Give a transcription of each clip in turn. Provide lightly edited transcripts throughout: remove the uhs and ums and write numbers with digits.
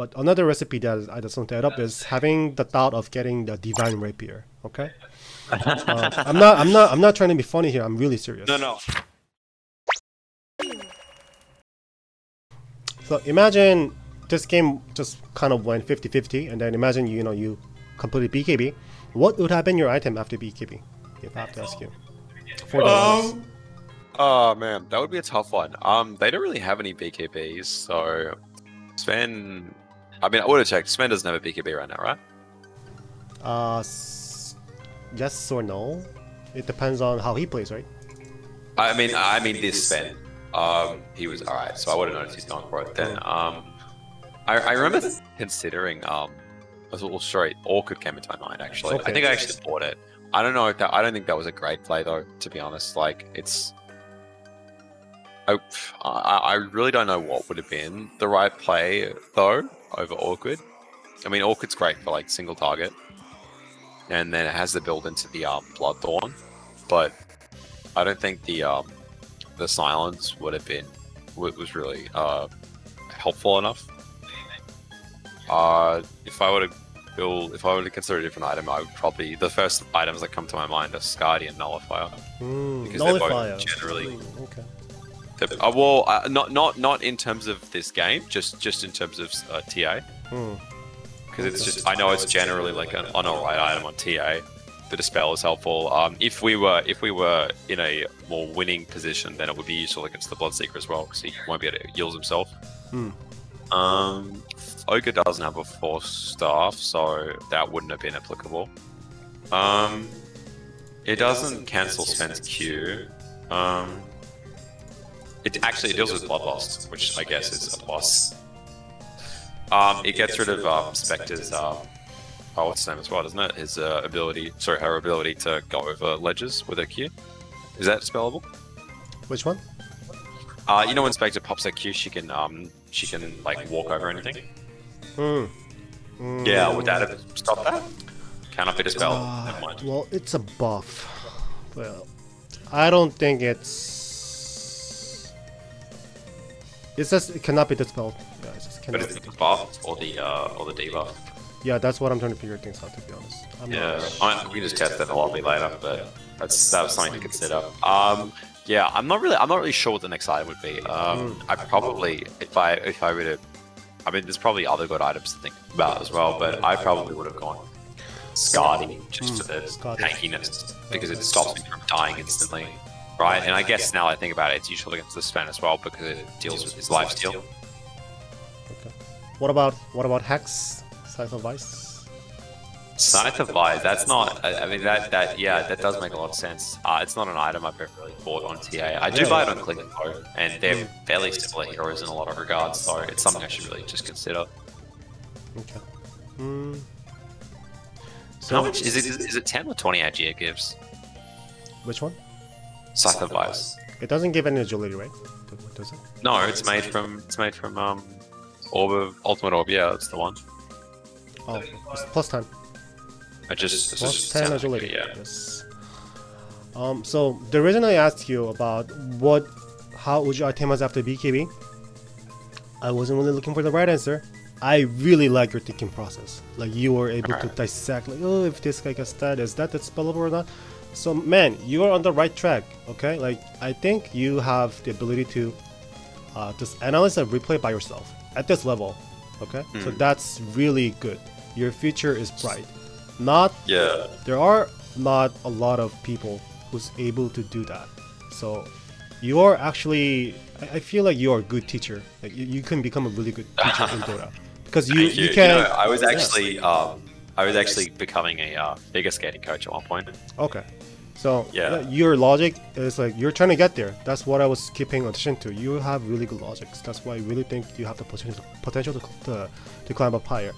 But another recipe that I just want to add up is having the thought of getting the Divine Rapier. Okay. I'm not trying to be funny here. I'm really serious. No. So imagine this game just kind of went 50-50, and then imagine you completed BKB. What would have been your item after BKB? If I have to ask you. Oh man, that would be a tough one. They don't really have any BKBs, so Sven. I mean, I would have checked. Sven doesn't have a BKB right now, right? Yes or no? It depends on how he plays, right? I mean this Sven. He was alright, so I would have noticed he's going for it then. I remember considering Orchid came into my mind actually. Okay. I think I actually bought it. I don't know if that. I don't think that was a great play though, to be honest. Like it's. I really don't know what would have been the right play though over Orchid. I mean, Orchid's great for like single target, and then it has the build into the Bloodthorn, but I don't think the silence would have been was really helpful enough. If I were to consider a different item, I would probably the first items that come to my mind are Skadi and Nullifier because Nullifier. they're both generally. Okay. Well, not in terms of this game, just in terms of TA. Because it's just I know it's generally like an alright item on TA. The Dispel is helpful. If we were in a more winning position, then it would be useful against the Bloodseeker as well, because he won't be able to heal himself. Ogre doesn't have a Force Staff, so that wouldn't have been applicable. It doesn't cancel Sven's Q. It deals with Bloodlust, which I guess is a plus. It gets rid of Spectre's what's his name as well, doesn't it? His her ability to go over ledges with her Q. Is that spellable? Which one? You know when Spectre pops her Q, she can like walk over anything. Yeah, would that have stopped that? Cannot be dispelled. Never mind. Well, it's a buff. Well, I don't think it's. It says it cannot be dispelled. Yeah, it just cannot. But it's the buff or the debuff. Yeah, that's what I'm trying to figure things out, to be honest. We can just test that in the lobby later, but that was something to consider. Yeah, I'm not really sure what the next item would be. I probably, if I were to, I mean, there's probably other good items to think about as well, but I probably would have gone Skadi just for the tankiness, because it stops me from dying instantly, right? And I guess now I think about it, it's useful against the Sven as well because it deals with his lifesteal. Okay. What about Hex? Scythe of Vice? Scythe of Vice, that's not, I mean, that does make a lot of sense. It's not an item I've ever really bought on TA. I do buy it on Click and Go, and they're fairly similar heroes in a lot of regards, so it's something I should really just consider. Okay. So how much, is it 10 or 20 AG it gives? Which one? Scythe of Vice. It doesn't give any agility, right? Does it? No, it's made from Orb of Ultimate Orb, yeah, that's the one. Oh, it's plus 10. Plus 10 agility. Yeah. Yes. So the reason I asked you about how would you itemize after BKB, I wasn't really looking for the right answer. I really like your thinking process. Like you were able to dissect, like, oh, if this guy gets that, is that spellable or not? So man, you are on the right track. Okay, like I think you have the ability to just analyze a replay by yourself at this level. Okay, so that's really good. Your future is bright. There are not a lot of people who's able to do that. So you are actually, I feel like you are a good teacher. Like you can become a really good teacher in Dota because you can. You know, I was actually becoming a figure skating coach at one point. Okay. So your logic is like you're trying to get there. That's what I was keeping attention to. You have really good logics. That's why I really think you have the potential to climb up higher.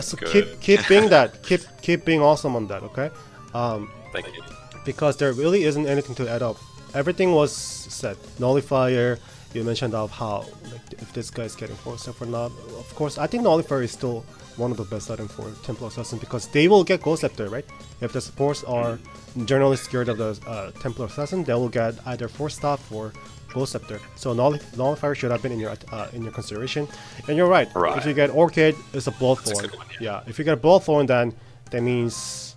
So keep being that. Keep being awesome on that. Okay. Thank you. Because there really isn't anything to add up. Everything was said. Nullifier, you mentioned of how like if this guy is getting 4-step or not. Of course, I think Nullifier is still one of the best items for Templar Assassin because they will get Ghost Scepter, right? If the supports are generally scared of the Templar Assassin, they will get either 4-stop or Ghost Scepter. So Nullifier should have been in your consideration. And you're right. If you get Orchid, it's a Bloodthorn. Yeah. If you get a Bloodthorn, then that means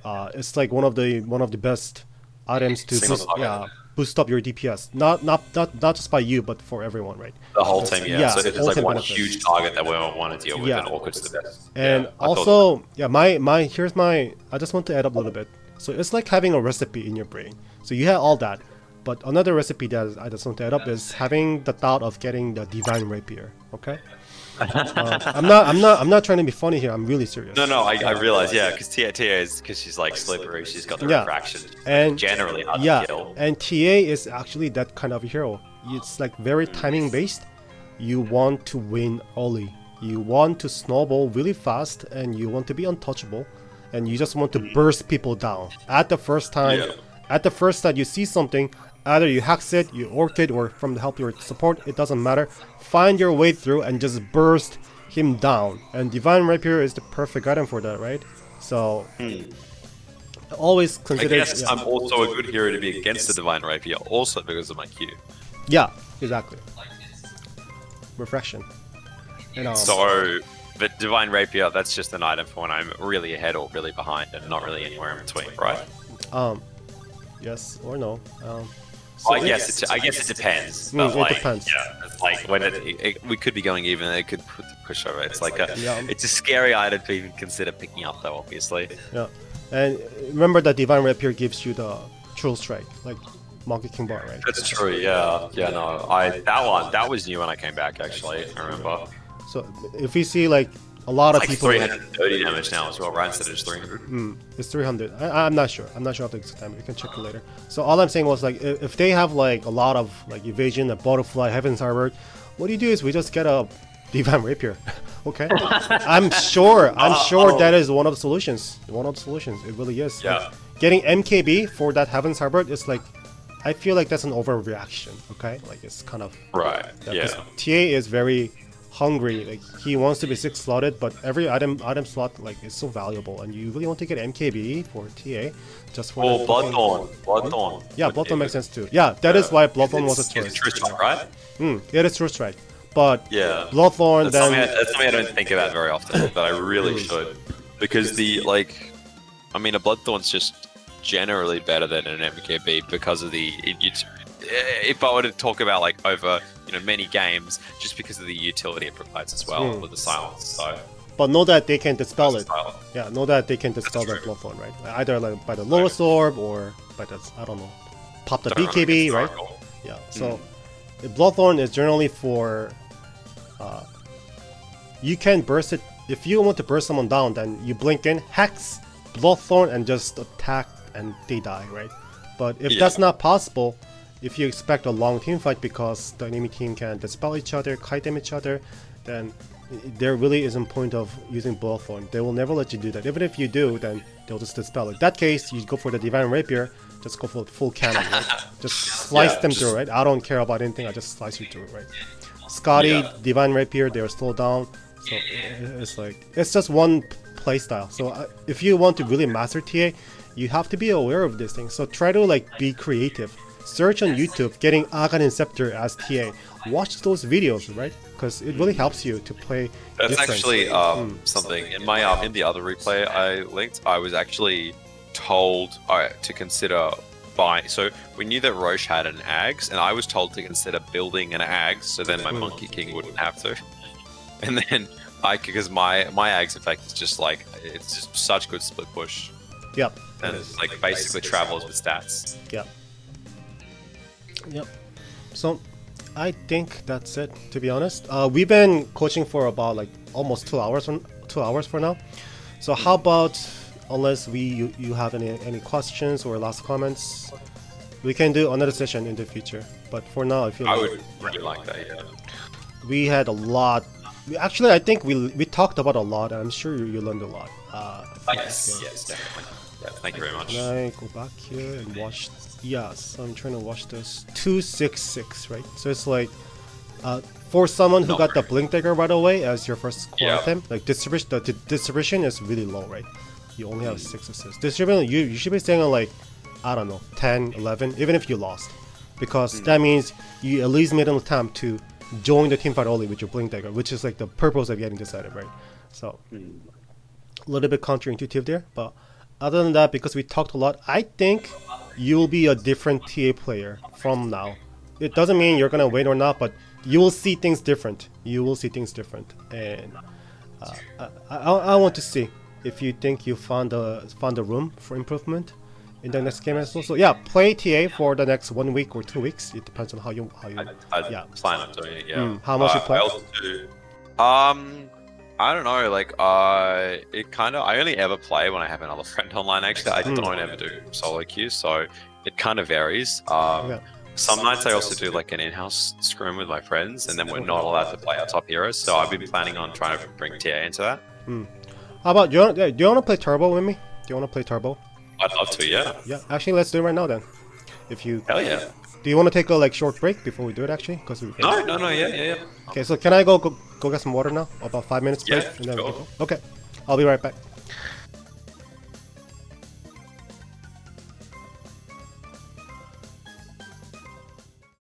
it's like one of the best items to boost up your DPS. Not just by you, but for everyone, right? The whole team, yeah. So if there's like one huge target that we want to deal with, then Orchid's the best. And also, here's my. I just want to add up a little bit. So it's like having a recipe in your brain. So you have all that. But another recipe that I just want to add up is having the thought of getting the Divine Rapier. Okay, I'm not trying to be funny here. I'm really serious. No, I realize, yeah, because TA is because she's like slippery. She's got the refraction, and generally hard to kill. And TA is actually that kind of hero. It's like very timing based. You want to win early. You want to snowball really fast, and you want to be untouchable, and you just want to burst people down at the first time. Yeah. At the first time you see something. Either you hex it, you orchid, or from the help your support, it doesn't matter. Find your way through and just burst him down. And Divine Rapier is the perfect item for that, right? So, always consider... I guess I'm also a good hero to be against the Divine Rapier, also because of my Q. Yeah, exactly. Refraction. And, so, but Divine Rapier, that's just an item for when I'm really ahead or really behind and not really anywhere in between, right? Yes or no. So I guess it depends. But it depends. Yeah, it's like when we could be going even. It could push over. It's like it's a scary item to even consider picking up, though. Obviously. Yeah, and remember that Divine Rapier gives you the True Strike, like Monkey King Bar, right? That's true. Yeah. No. That was new when I came back. Actually, I remember. So if we see like a lot of like people, 330 damage now as well, right? Instead of just 300. It's 300. I'm not sure. I'm not sure of the exact time. You can check it later. So all I'm saying was like, if they have like a lot of like evasion, a butterfly, Heaven's Harbor, what do you do is we just get a Divine Rapier. Okay. I'm sure that is one of the solutions. One of the solutions. It really is. Yeah. Like, getting MKB for that Heaven's Harbor is like, I feel like that's an overreaction. Okay. Like it's kind of right. Yeah. TA is very hungry, like he wants to be 6 slotted, but every item slot like is so valuable, and you really want to get MKB for TA just for Bloodthorn. Yeah, Bloodthorn makes sense too. Yeah, that is why Bloodthorn was a choice. It's True Strike, right? It is True Strike, but yeah, Bloodthorn. That's something I don't think about very often, but I really should, because a Bloodthorn's just generally better than an MKB because of the. If I were to talk about like over many games, just because of the utility it provides as well with the silence. So, but know that they can dispel it. Yeah, know that they can dispel that Bloodthorn, right? Either like by the lowest orb or by the pop the BKB, right? Yeah. So Bloodthorn is generally for you can burst it if you want to burst someone down. Then you blink in, hex, Bloodthorn, and just attack, and they die, right? But if that's not possible. If you expect a long team fight because the enemy team can dispel each other, kite them each other, then there really isn't point of using Bloodthorn. They will never let you do that. Even if you do, then they'll just dispel it. In that case, you go for the Divine Rapier, just go for full cannon, right? Just slice them through, right? I don't care about anything, I just slice you through, right? Scotty, Divine Rapier, they're slowed down, so it's just one playstyle. So if you want to really master TA, you have to be aware of these things. So try to like be creative. Search on YouTube, getting Aghanim Scepter as TA. Watch those videos, right? Because it really helps you to play. That's actually something in my in the other replay I linked. I was actually told to consider buying. So we knew that Roche had an Ags, and I was told to consider building an Ags, so then my Monkey King wouldn't have to. And then because my Ags effect is just like it's just such good split push. Yep. And it's like basically travels with stats. Yep. Yep. So I think that's it, to be honest. We've been coaching for about like almost 2 hours for now. So how about, unless you have any questions or last comments, we can do another session in the future. But for now, I would really like that. Yeah. We had a lot. Actually, I think we talked about a lot, and I'm sure you learned a lot. Yes, definitely. Yeah, thank you very much. Can I go back here and watch? Yes, I'm trying to watch this. 266, right? So it's like, for someone who got the Blink Dagger right away as your first core item, like distribution, the distribution is really low, right? You only have 6 assists. Distribution, you should be staying on like, I don't know, 10, 11, even if you lost, because that means you at least made an attempt to join the team fight early with your Blink Dagger, which is like the purpose of getting this item, right? So, a little bit counterintuitive there, but other than that, because we talked a lot, I think you'll be a different TA player from now. It doesn't mean you're gonna win or not, but you will see things different. You will see things different, and I want to see if you think you found a room for improvement in the next game as well. So yeah, play TA for the next 1 week or 2 weeks. It depends on how you I plan on doing it. Yeah. How much you play? I also do. I don't know. Like, it kind of. I only ever play when I have another friend online. Actually, I don't ever do solo queues, so it kind of varies. Some nights I also do like an in-house scrim with my friends, and then we're not allowed to play our top heroes. So I've been planning on trying to bring TA into that. How about do you want to play Turbo with me? Do you want to play Turbo? I'd love to, yeah. Yeah, actually, let's do it right now then. If you. Hell yeah. Do you want to take a like short break before we do it actually? Because No, yeah. Okay, so can I go get some water now? About 5 minutes break, Yeah, and then sure. we go. Okay, I'll be right back.